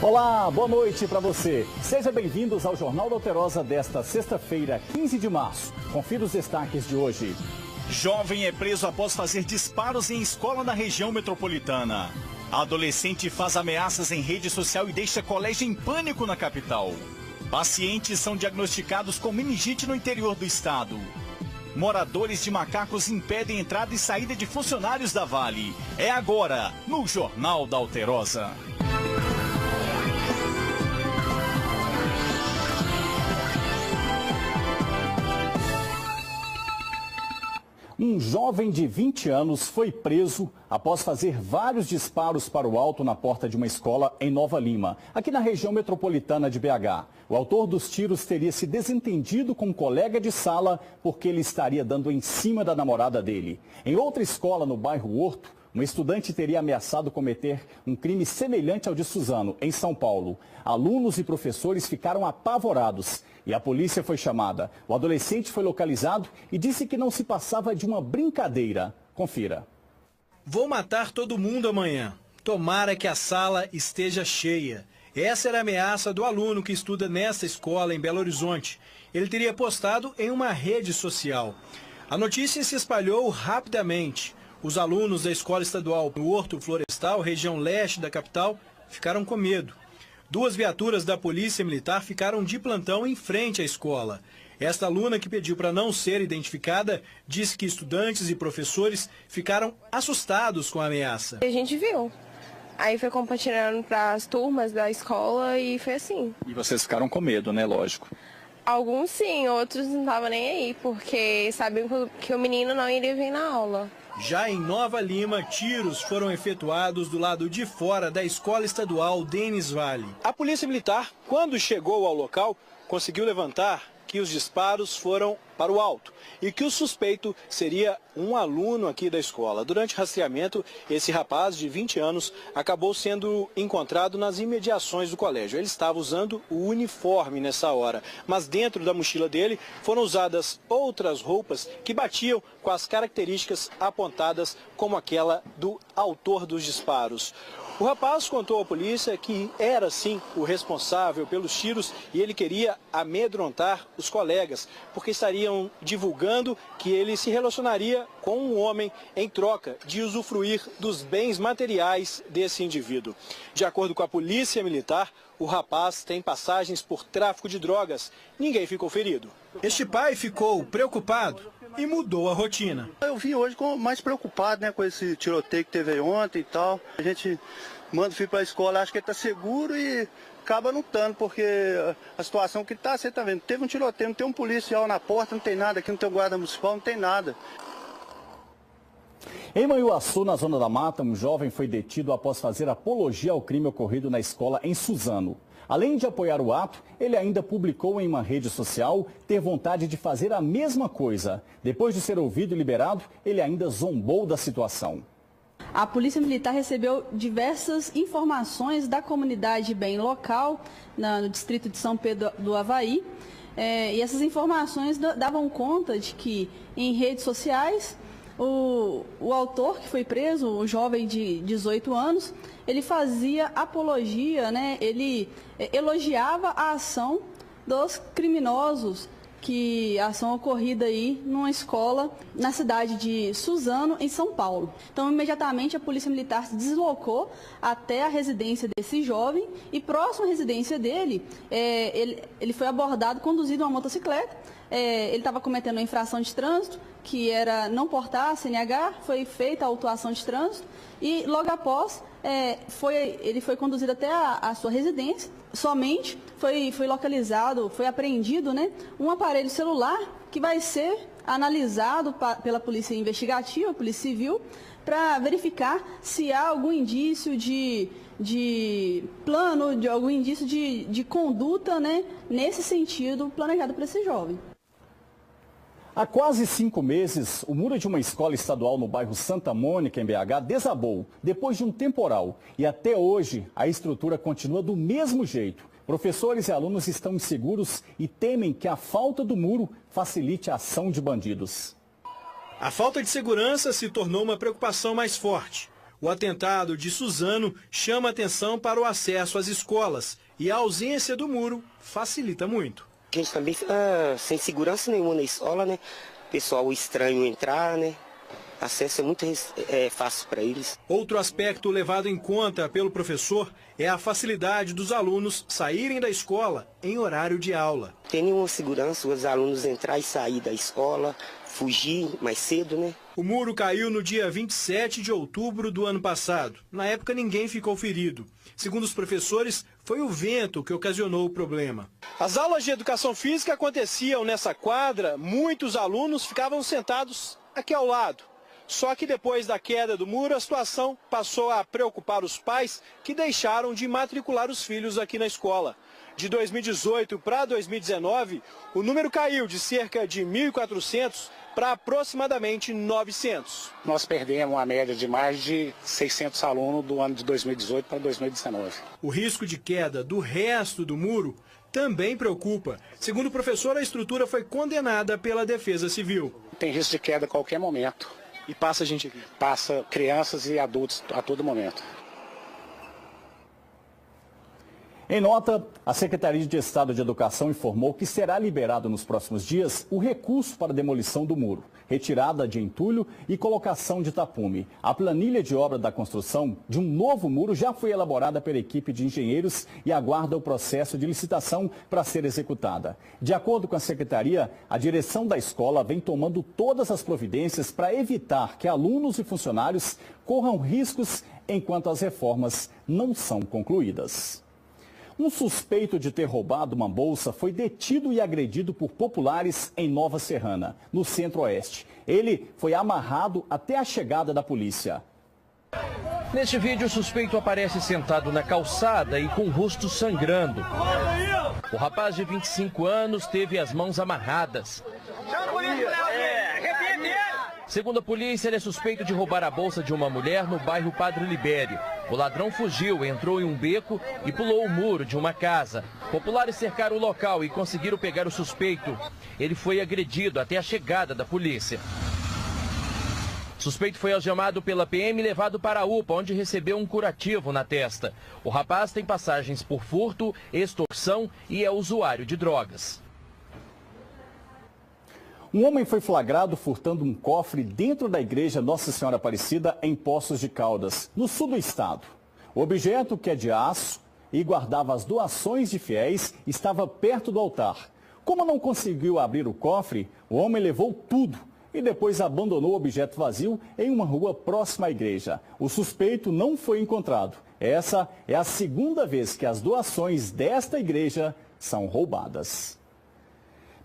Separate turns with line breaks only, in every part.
Olá, boa noite para você. Sejam bem-vindos ao Jornal da Alterosa desta sexta-feira, 15 de março. Confira os destaques de hoje. Jovem é preso após fazer disparos em escola na região metropolitana. Adolescente faz ameaças em rede social e deixa colégio em pânico na capital. Pacientes são diagnosticados com meningite no interior do estado. Moradores de Macacos impedem entrada e saída de funcionários da Vale. É agora, no Jornal da Alterosa. Um jovem de 20 anos foi preso após fazer vários disparos para o alto na porta de uma escola em Nova Lima, aqui na região metropolitana de BH. O autor dos tiros teria se desentendido com um colega de sala porque ele estaria dando em cima da namorada dele. Em outra escola no bairro Horto, um estudante teria ameaçado cometer um crime semelhante ao de Suzano, em São Paulo. Alunos e professores ficaram apavorados e a polícia foi chamada. O adolescente foi localizado e disse que não se passava de uma brincadeira. Confira.
Vou matar todo mundo amanhã. Tomara que a sala esteja cheia. Essa era a ameaça do aluno que estuda nesta escola em Belo Horizonte. Ele teria postado em uma rede social. A notícia se espalhou rapidamente. Os alunos da Escola Estadual no Horto Florestal, região leste da capital, ficaram com medo. 2 viaturas da Polícia Militar ficaram de plantão em frente à escola. Esta aluna, que pediu para não ser identificada, disse que estudantes e professores ficaram assustados com a ameaça.
A gente viu. Aí foi compartilhando para as turmas da escola e foi assim.
E vocês ficaram com medo, né? Lógico.
Alguns sim, outros não estavam nem aí, porque sabiam que o menino não iria vir na aula.
Já em Nova Lima, tiros foram efetuados do lado de fora da Escola Estadual Denis Vale. A Polícia Militar, quando chegou ao local, conseguiu levantar que os disparos foram para o alto e que o suspeito seria um aluno aqui da escola. Durante o rastreamento, esse rapaz de 20 anos acabou sendo encontrado nas imediações do colégio. Ele estava usando o uniforme nessa hora, mas dentro da mochila dele foram usadas outras roupas que batiam com as características apontadas como aquela do autor dos disparos. O rapaz contou à polícia que era sim o responsável pelos tiros e ele queria amedrontar os colegas, porque estariam divulgando que ele se relacionaria com um homem em troca de usufruir dos bens materiais desse indivíduo. De acordo com a Polícia Militar, o rapaz tem passagens por tráfico de drogas. Ninguém ficou ferido. Este pai ficou preocupado e mudou a rotina.
Eu vim hoje mais preocupado, né, com esse tiroteio que teve aí ontem e tal. A gente manda o filho para a escola, acha que ele está seguro e acaba não estando, porque a situação que está, você está vendo, teve um tiroteio, não tem um policial na porta, não tem nada, aqui não tem um guarda municipal, não tem nada.
Em Manhuaçu, na Zona da Mata, um jovem foi detido após fazer apologia ao crime ocorrido na escola em Suzano. Além de apoiar o ato, ele ainda publicou em uma rede social ter vontade de fazer a mesma coisa. Depois de ser ouvido e liberado, ele ainda zombou da situação.
A Polícia Militar recebeu diversas informações da comunidade bem local, no distrito de São Pedro do Avaí. E essas informações davam conta de que em redes sociais, o autor que foi preso, o jovem de 18 anos, ele fazia apologia, né? Ele elogiava a ação dos criminosos, que a ação ocorrida aí numa escola na cidade de Suzano, em São Paulo. Então, imediatamente, a Polícia Militar se deslocou até a residência desse jovem e próximo à residência dele, ele foi abordado, conduzido uma motocicleta. Ele estava cometendo uma infração de trânsito, que era não portar a CNH, foi feita a autuação de trânsito e logo após ele foi conduzido até a sua residência. Somente foi localizado, foi apreendido, né, um aparelho celular que vai ser analisado pela Polícia Investigativa, Polícia Civil, para verificar se há algum indício de plano, de algum indício de conduta, né, nesse sentido planejado para esse jovem.
Há quase 5 meses, o muro de uma escola estadual no bairro Santa Mônica, em BH, desabou depois de um temporal. E até hoje, a estrutura continua do mesmo jeito. Professores e alunos estão inseguros e temem que a falta do muro facilite a ação de bandidos.
A falta de segurança se tornou uma preocupação mais forte. O atentado de Suzano chama atenção para o acesso às escolas e a ausência do muro facilita muito.
A gente também fica sem segurança nenhuma na escola, né? Pessoal estranho entrar, né? Acesso é muito fácil para eles.
Outro aspecto levado em conta pelo professor é a facilidade dos alunos saírem da escola em horário de aula.
Tem nenhuma segurança os alunos entrar e sair da escola, fugir mais cedo, né?
O muro caiu no dia 27 de outubro do ano passado. Na época ninguém ficou ferido. Segundo os professores, foi o vento que ocasionou o problema. As aulas de educação física aconteciam nessa quadra, muitos alunos ficavam sentados aqui ao lado. Só que depois da queda do muro, a situação passou a preocupar os pais que deixaram de matricular os filhos aqui na escola. De 2018 para 2019, o número caiu de cerca de 1.400 para aproximadamente 900.
Nós perdemos uma média de mais de 600 alunos do ano de 2018 para 2019.
O risco de queda do resto do muro também preocupa. Segundo o professor, a estrutura foi condenada pela Defesa Civil.
Tem risco de queda a qualquer momento.
E passa gente aqui?
Passa crianças e adultos a todo momento.
Em nota, a Secretaria de Estado de Educação informou que será liberado nos próximos dias o recurso para a demolição do muro, retirada de entulho e colocação de tapume. A planilha de obra da construção de um novo muro já foi elaborada pela equipe de engenheiros e aguarda o processo de licitação para ser executada. De acordo com a Secretaria, a direção da escola vem tomando todas as providências para evitar que alunos e funcionários corram riscos enquanto as reformas não são concluídas. Um suspeito de ter roubado uma bolsa foi detido e agredido por populares em Nova Serrana, no Centro-Oeste. Ele foi amarrado até a chegada da polícia.
Neste vídeo, o suspeito aparece sentado na calçada e com o rosto sangrando. O rapaz de 25 anos teve as mãos amarradas. Segundo a polícia, ele é suspeito de roubar a bolsa de uma mulher no bairro Padre Libério. O ladrão fugiu, entrou em um beco e pulou o muro de uma casa. Populares cercaram o local e conseguiram pegar o suspeito. Ele foi agredido até a chegada da polícia. O suspeito foi algemado pela PM e levado para a UPA, onde recebeu um curativo na testa. O rapaz tem passagens por furto, extorsão e é usuário de drogas.
Um homem foi flagrado furtando um cofre dentro da igreja Nossa Senhora Aparecida, em Poços de Caldas, no sul do estado. O objeto, que é de aço e guardava as doações de fiéis, estava perto do altar. Como não conseguiu abrir o cofre, o homem levou tudo e depois abandonou o objeto vazio em uma rua próxima à igreja. O suspeito não foi encontrado. Essa é a segunda vez que as doações desta igreja são roubadas.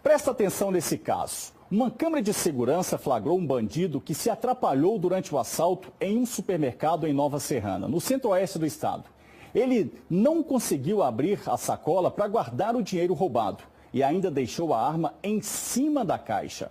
Presta atenção nesse caso. Uma câmera de segurança flagrou um bandido que se atrapalhou durante o assalto em um supermercado em Nova Serrana, no centro-oeste do estado. Ele não conseguiu abrir a sacola para guardar o dinheiro roubado e ainda deixou a arma em cima da caixa.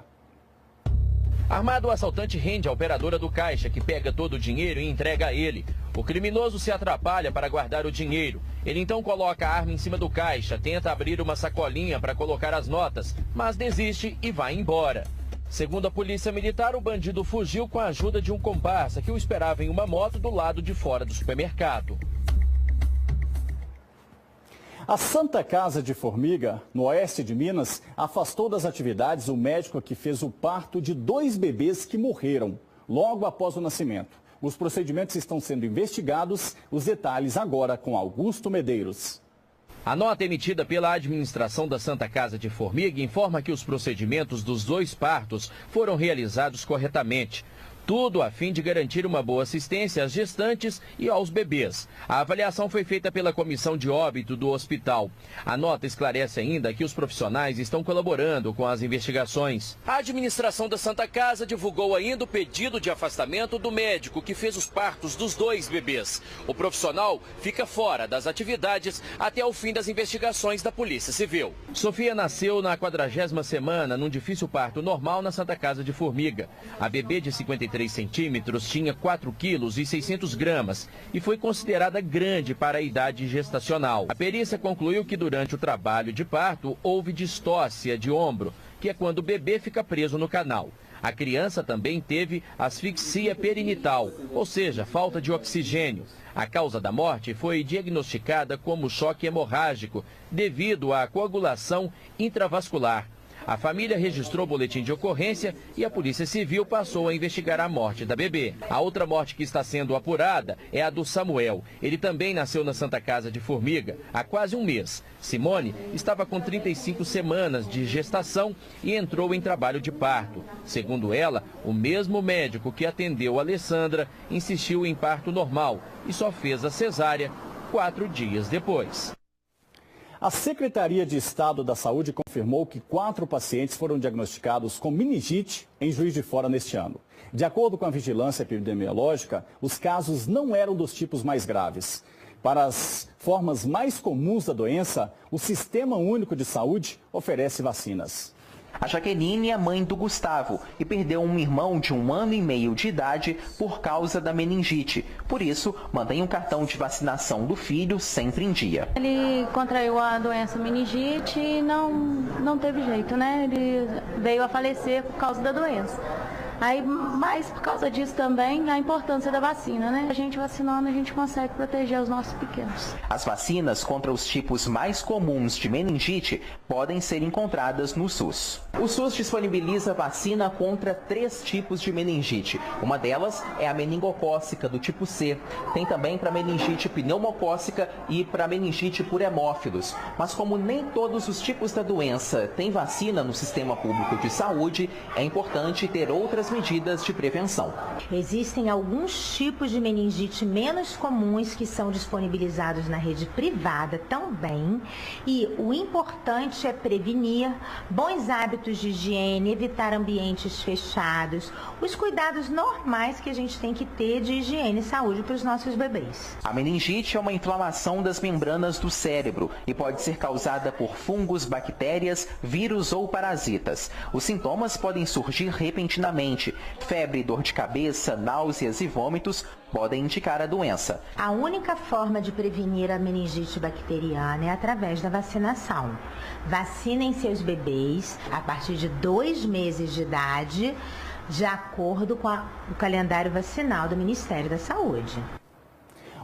Armado, o assaltante rende a operadora do caixa, que pega todo o dinheiro e entrega a ele. O criminoso se atrapalha para guardar o dinheiro. Ele então coloca a arma em cima do caixa, tenta abrir uma sacolinha para colocar as notas, mas desiste e vai embora. Segundo a polícia militar, o bandido fugiu com a ajuda de um comparsa que o esperava em uma moto do lado de fora do supermercado.
A Santa Casa de Formiga, no oeste de Minas, afastou das atividades o médico que fez o parto de 2 bebês que morreram logo após o nascimento. Os procedimentos estão sendo investigados. Os detalhes agora com Augusto Medeiros.
A nota emitida pela administração da Santa Casa de Formiga informa que os procedimentos dos 2 partos foram realizados corretamente. Tudo a fim de garantir uma boa assistência às gestantes e aos bebês. A avaliação foi feita pela comissão de óbito do hospital. A nota esclarece ainda que os profissionais estão colaborando com as investigações. A administração da Santa Casa divulgou ainda o pedido de afastamento do médico que fez os partos dos 2 bebês. O profissional fica fora das atividades até o fim das investigações da Polícia Civil. Sofia nasceu na 40ª semana num difícil parto normal na Santa Casa de Formiga. A bebê de 53 centímetros tinha 4 quilos e 600 gramas e foi considerada grande para a idade gestacional. A perícia concluiu que durante o trabalho de parto houve distócia de ombro, que é quando o bebê fica preso no canal. A criança também teve asfixia perinatal, ou seja, falta de oxigênio. A causa da morte foi diagnosticada como choque hemorrágico, devido à coagulação intravascular. A família registrou boletim de ocorrência e a Polícia Civil passou a investigar a morte da bebê. A outra morte que está sendo apurada é a do Samuel. Ele também nasceu na Santa Casa de Formiga há quase um mês. Simone estava com 35 semanas de gestação e entrou em trabalho de parto. Segundo ela, o mesmo médico que atendeu a Alessandra insistiu em parto normal e só fez a cesárea 4 dias depois.
A Secretaria de Estado da Saúde confirmou que 4 pacientes foram diagnosticados com meningite em Juiz de Fora neste ano. De acordo com a vigilância epidemiológica, os casos não eram dos tipos mais graves. Para as formas mais comuns da doença, o Sistema Único de Saúde oferece vacinas.
A Jaqueline é mãe do Gustavo e perdeu um irmão de 1 ano e meio de idade por causa da meningite. Por isso, mantém um cartão de vacinação do filho sempre em dia.
Ele contraiu a doença meningite e não teve jeito, né? Ele veio a falecer por causa da doença. Aí, mas por causa disso também, a importância da vacina, né? A gente vacinando, a gente consegue proteger os nossos pequenos.
As vacinas contra os tipos mais comuns de meningite podem ser encontradas no SUS. O SUS disponibiliza vacina contra 3 tipos de meningite. Uma delas é a meningocócica do tipo C. Tem também para meningite pneumocócica e para meningite por hemófilos. Mas como nem todos os tipos da doença têm vacina no sistema público de saúde, é importante ter outras medidas de prevenção.
Existem alguns tipos de meningite menos comuns que são disponibilizados na rede privada também, e o importante é prevenir, bons hábitos de higiene, evitar ambientes fechados, os cuidados normais que a gente tem que ter de higiene e saúde para os nossos bebês.
A meningite é uma inflamação das membranas do cérebro e pode ser causada por fungos, bactérias, vírus ou parasitas. Os sintomas podem surgir repentinamente. Febre, dor de cabeça, náuseas e vômitos podem indicar a doença.
A única forma de prevenir a meningite bacteriana é através da vacinação. Vacinem seus bebês a partir de 2 meses de idade, de acordo com o calendário vacinal do Ministério da Saúde.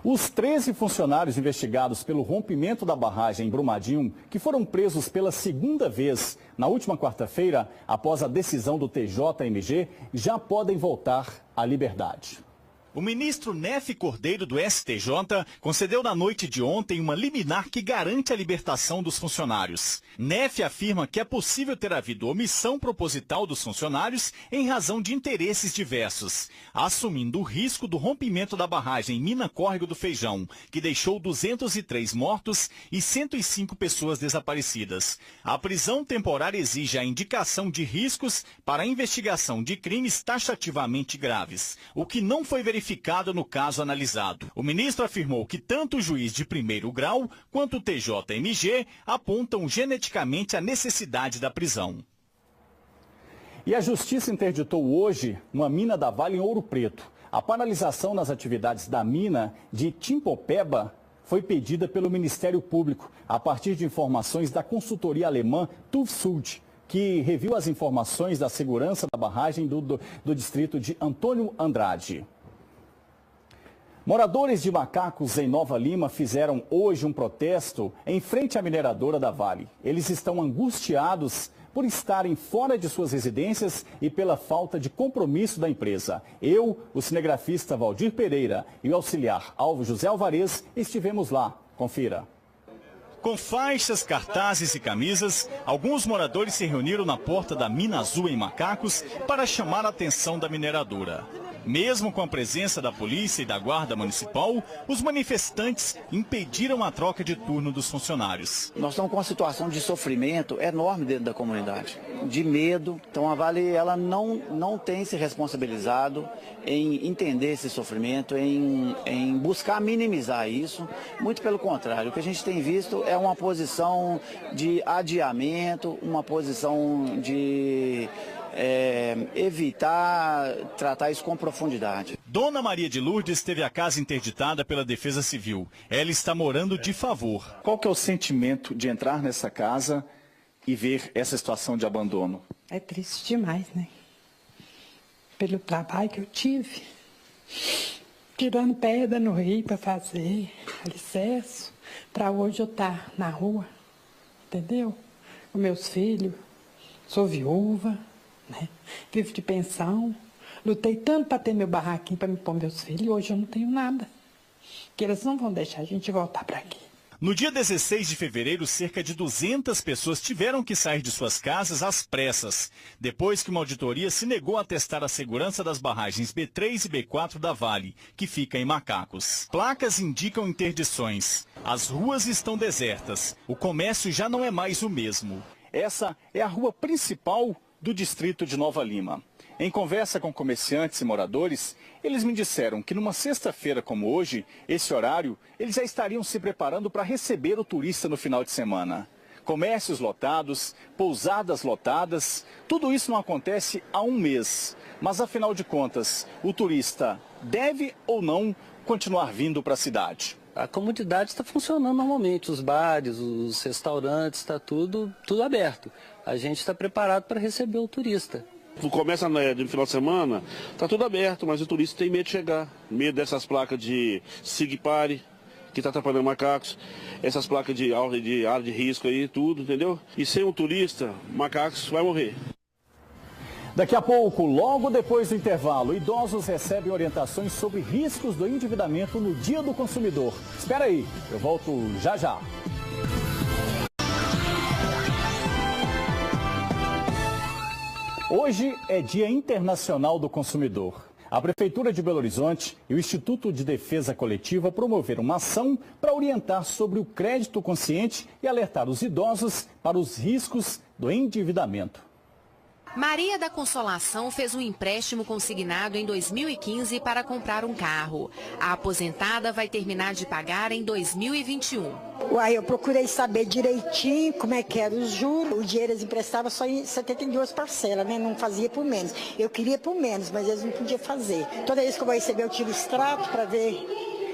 Os 13 funcionários investigados pelo rompimento da barragem em Brumadinho, que foram presos pela 2ª vez na última quarta-feira, após a decisão do TJMG, já podem voltar à liberdade.
O ministro Nefe Cordeiro, do STJ, concedeu na noite de ontem uma liminar que garante a libertação dos funcionários. Nefe afirma que é possível ter havido omissão proposital dos funcionários em razão de interesses diversos, assumindo o risco do rompimento da barragem em Mina Córrego do Feijão, que deixou 203 mortos e 105 pessoas desaparecidas. A prisão temporária exige a indicação de riscos para a investigação de crimes taxativamente graves, o que não foi verificado no caso analisado. O ministro afirmou que tanto o juiz de 1º grau quanto o TJMG apontam geneticamente a necessidade da prisão.
E a Justiça interditou hoje uma mina da Vale em Ouro Preto. A paralisação nas atividades da mina de Timbopeba foi pedida pelo Ministério Público a partir de informações da consultoria alemã TÜV SÜD, que reviu as informações da segurança da barragem do distrito de Antônio Andrade. Moradores de Macacos, em Nova Lima, fizeram hoje um protesto em frente à mineradora da Vale. Eles estão angustiados por estarem fora de suas residências e pela falta de compromisso da empresa. Eu, o cinegrafista Valdir Pereira e o auxiliar Alvo José Alvarez estivemos lá. Confira.
Com faixas, cartazes e camisas, alguns moradores se reuniram na porta da Mina Azul em Macacos para chamar a atenção da mineradora. Mesmo com a presença da polícia e da guarda municipal, os manifestantes impediram a troca de turno dos funcionários.
Nós estamos com uma situação de sofrimento enorme dentro da comunidade, de medo. Então a Vale ela não tem se responsabilizado em entender esse sofrimento, em buscar minimizar isso. Muito pelo contrário, o que a gente tem visto é uma posição de adiamento, uma posição de evitar tratar isso com profundidade.
Dona Maria de Lourdes teve a casa interditada pela Defesa Civil. Ela está morando de favor.
Qual que é o sentimento de entrar nessa casa e ver essa situação de abandono?
É triste demais, né? pelo trabalho que eu tive, tirando pedra no rio para fazer alicerce, para hoje eu estar na rua, entendeu? Com meus filhos, sou viúva, né? Vivo de pensão, lutei tanto para ter meu barraquinho para me pôr meus filhos, e hoje eu não tenho nada, que eles não vão deixar a gente voltar para aqui.
No dia 16 de fevereiro, cerca de 200 pessoas tiveram que sair de suas casas às pressas, depois que uma auditoria se negou a testar a segurança das barragens B3 e B4 da Vale, que fica em Macacos. Placas indicam interdições. As ruas estão desertas. O comércio já não é mais o mesmo.
Essa é a rua principal do distrito de Nova Lima. Em conversa com comerciantes e moradores, eles me disseram que numa sexta-feira como hoje, esse horário, eles já estariam se preparando para receber o turista no final de semana. Comércios lotados, pousadas lotadas, tudo isso não acontece há um mês. Mas afinal de contas, o turista deve ou não continuar vindo para a cidade?
A comunidade está funcionando normalmente, os bares, os restaurantes, está tudo aberto. A gente está preparado para receber o turista.
Começa no final de semana, está tudo aberto, mas o turista tem medo de chegar. Medo dessas placas de SIGPARE, que está atrapalhando Macacos, essas placas de área de risco aí, tudo, entendeu? E sem um turista, Macacos vai morrer.
Daqui a pouco, logo depois do intervalo, idosos recebem orientações sobre riscos do endividamento no Dia do Consumidor. Espera aí, eu volto já já. Hoje é Dia Internacional do Consumidor. A Prefeitura de Belo Horizonte e o Instituto de Defesa Coletiva promoveram uma ação para orientar sobre o crédito consciente e alertar os idosos para os riscos do endividamento.
Maria da Consolação fez um empréstimo consignado em 2015 para comprar um carro. A aposentada vai terminar de pagar em 2021.
Eu procurei saber direitinho como é que era os juros. O dinheiro eles emprestavam só em 72 parcelas, né? Não fazia por menos. Eu queria por menos, mas eles não podiam fazer. Toda vez que eu vou receber, eu tiro o extrato para ver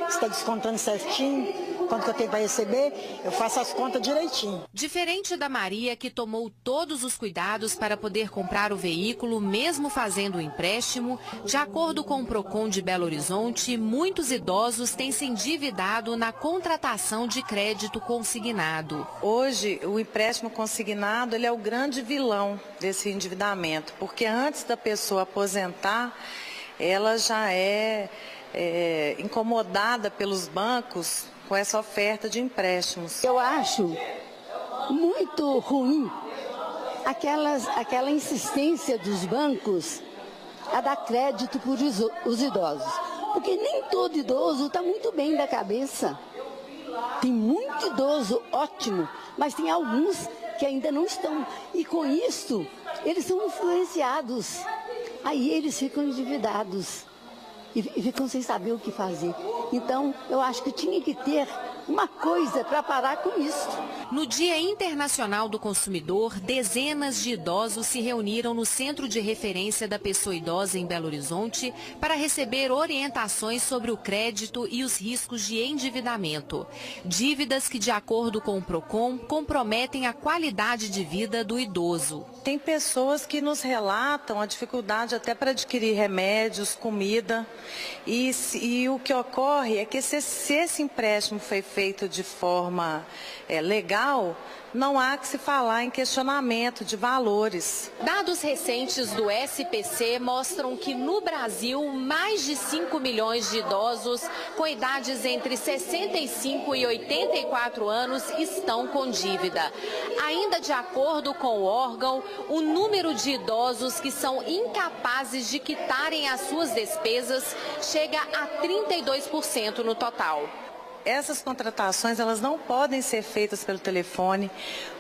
se está descontando certinho. Quanto que eu tenho para receber, eu faço as contas direitinho.
Diferente da Maria, que tomou todos os cuidados para poder comprar o veículo, mesmo fazendo o empréstimo, de acordo com o Procon de Belo Horizonte, muitos idosos têm se endividado na contratação de crédito consignado.
Hoje, o empréstimo consignado ele é o grande vilão desse endividamento, porque antes da pessoa aposentar, ela já é incomodada pelos bancos com essa oferta de empréstimos.
Eu acho muito ruim aquela insistência dos bancos a dar crédito para os idosos. Porque nem todo idoso está muito bem da cabeça. Tem muito idoso ótimo, mas tem alguns que ainda não estão. E com isso, eles são influenciados. Aí eles ficam endividados. E ficam sem saber o que fazer. Então, eu acho que tinha que ter uma coisa para parar com isso.
No Dia Internacional do Consumidor, dezenas de idosos se reuniram no Centro de Referência da Pessoa Idosa em Belo Horizonte para receber orientações sobre o crédito e os riscos de endividamento. Dívidas que, de acordo com o Procon, comprometem a qualidade de vida do idoso.
Tem pessoas que nos relatam a dificuldade até para adquirir remédios, comida. E o que ocorre é que se esse empréstimo foi feito de forma legal, não há que se falar em questionamento de valores.
Dados recentes do SPC mostram que no Brasil, mais de 5 milhões de idosos com idades entre 65 e 84 anos estão com dívida. Ainda de acordo com o órgão, o número de idosos que são incapazes de quitarem as suas despesas chega a 32% no total.
Essas contratações, elas não podem ser feitas pelo telefone.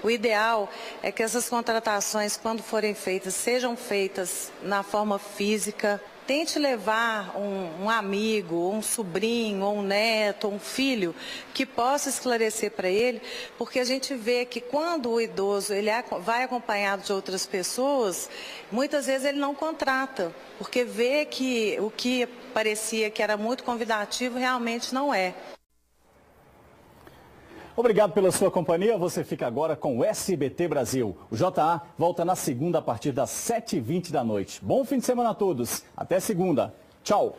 O ideal é que essas contratações, quando forem feitas, sejam feitas na forma física. Tente levar um amigo, um sobrinho, ou um neto, ou um filho, que possa esclarecer para ele, porque a gente vê que quando o idoso vai acompanhado de outras pessoas, muitas vezes ele não contrata, porque vê que o que parecia que era muito convidativo realmente não é.
Obrigado pela sua companhia. Você fica agora com o SBT Brasil. O JA volta na segunda a partir das 7h20 da noite. Bom fim de semana a todos. Até segunda. Tchau.